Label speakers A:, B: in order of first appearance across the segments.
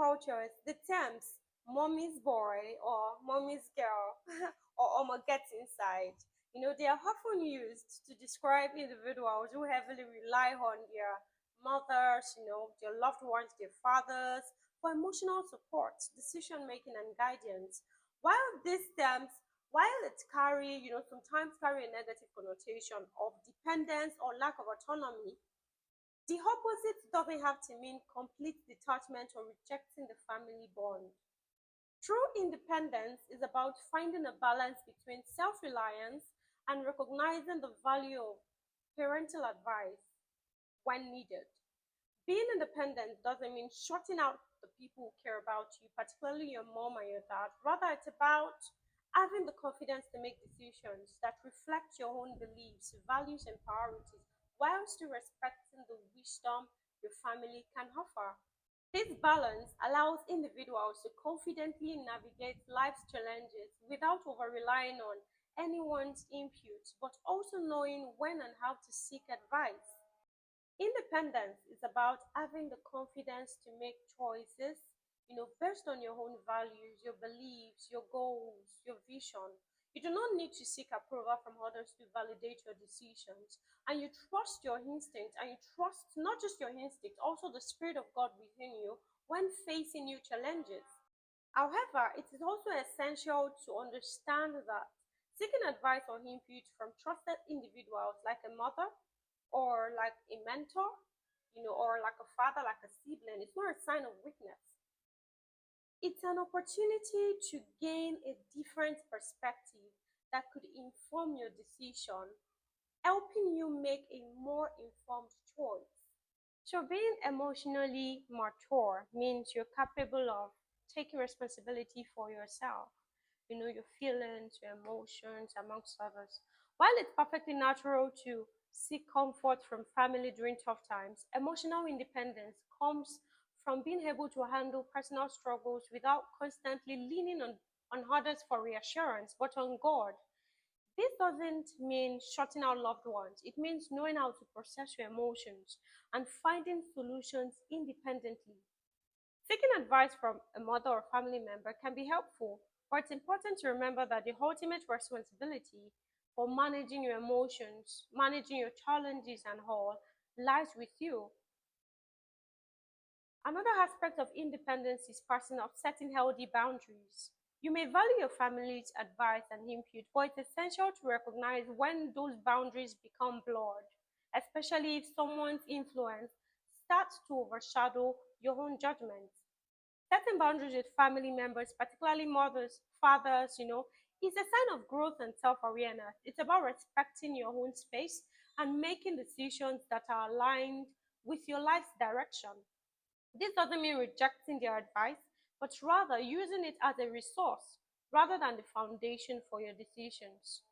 A: cultures, the terms mommy's boy or mommy's girl or Omo gets inside, they are often used to describe individuals who heavily rely on their mothers, their loved ones, their fathers, for emotional support, decision making, and guidance. While these terms, while it carry, sometimes carry a negative connotation of dependence or lack of autonomy, the opposite doesn't have to mean complete detachment or rejecting the family bond. True independence is about finding a balance between self reliance and recognizing the value of parental advice when needed. Being independent doesn't mean shutting out the people who care about you, particularly your mom and your dad. Rather, it's about having the confidence to make decisions that reflect your own beliefs, values, and priorities, while still respecting the wisdom your family can offer. This balance allows individuals to confidently navigate life's challenges without over relying on anyone's input, but also knowing when and how to seek advice. Independence is about having the confidence to make choices, based on your own values, your beliefs, your goals, your vision. You do not need to seek approval from others to validate your decisions. And you trust your instinct, and you trust not just your instinct, also the Spirit of God within you when facing new challenges. However, it is also essential to understand that seeking advice or input from trusted individuals like a mother or like a mentor, or like a father, like a sibling, it's not a sign of weakness. It's an opportunity to gain a different perspective that could inform your decision, helping you make a more informed choice. So, being emotionally mature means you're capable of taking responsibility for yourself, your feelings, your emotions, amongst others. While it's perfectly natural to seek comfort from family during tough times, emotional independence comes from being able to handle personal struggles without constantly leaning on others for reassurance, but on God. This doesn't mean shutting out loved ones. It means knowing how to process your emotions and finding solutions independently. Seeking advice from a mother or family member can be helpful, but it's important to remember that the ultimate responsibility for managing your emotions, managing your challenges, and all lies with you. Another aspect of independence is passing of setting healthy boundaries. You may value your family's advice and input, but it's essential to recognize when those boundaries become blurred, especially if someone's influence starts to overshadow your own judgment. Setting boundaries with family members, particularly mothers, fathers, is a sign of growth and self awareness. It's about respecting your own space and making decisions that are aligned with your life's direction. This doesn't mean rejecting their advice, but rather using it as a resource rather than the foundation for your decisions.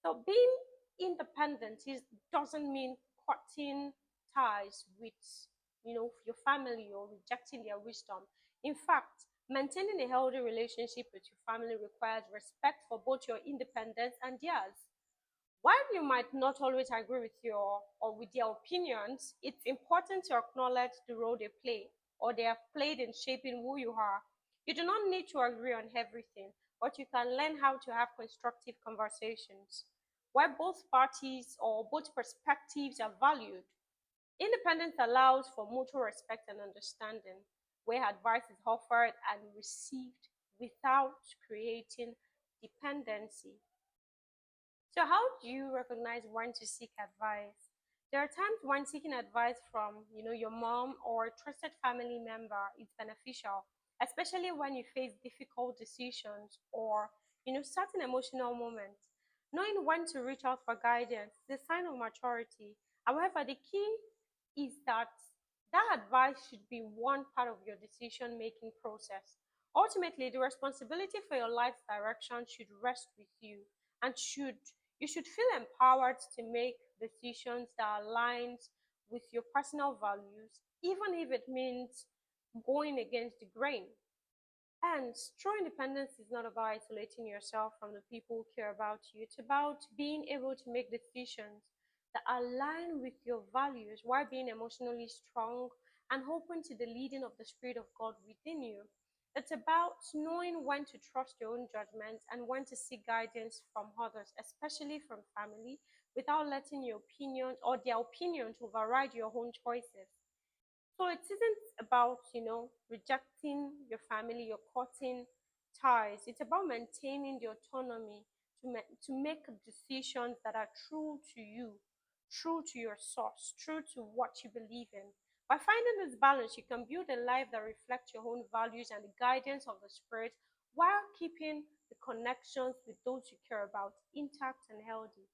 A: So being independent doesn't mean cutting ties with your family or rejecting their wisdom. In fact, maintaining a healthy relationship with your family requires respect for both your independence and theirs. While you might not always agree with your or with their opinions, it's important to acknowledge the role they play or they have played in shaping who you are. You do not need to agree on everything, but you can learn how to have constructive conversations where both parties or both perspectives are valued. Independence allows for mutual respect and understanding, where advice is offered and received without creating dependency. So, how do you recognize when to seek advice? There are times when seeking advice from, your mom or a trusted family member is beneficial, especially when you face difficult decisions or, certain emotional moments. Knowing when to reach out for guidance is a sign of maturity. However, the key is that advice should be one part of your decision making process. Ultimately, the responsibility for your life's direction should rest with you and you should feel empowered to make decisions that aligns with your personal values, even if it means going against the grain. And true independence is not about isolating yourself from the people who care about you. It's about being able to make decisions that align with your values while being emotionally strong and open to the leading of the Spirit of God within you. It's about knowing when to trust your own judgment and when to seek guidance from others, especially from family, without letting your opinion or their opinion to override your own choices. So it isn't about, rejecting your family, your cutting ties. It's about maintaining the autonomy to make decisions that are true to you, true to your source, true to what you believe in. By finding this balance, you can build a life that reflects your own values and the guidance of the Spirit while keeping the connections with those you care about intact and healthy.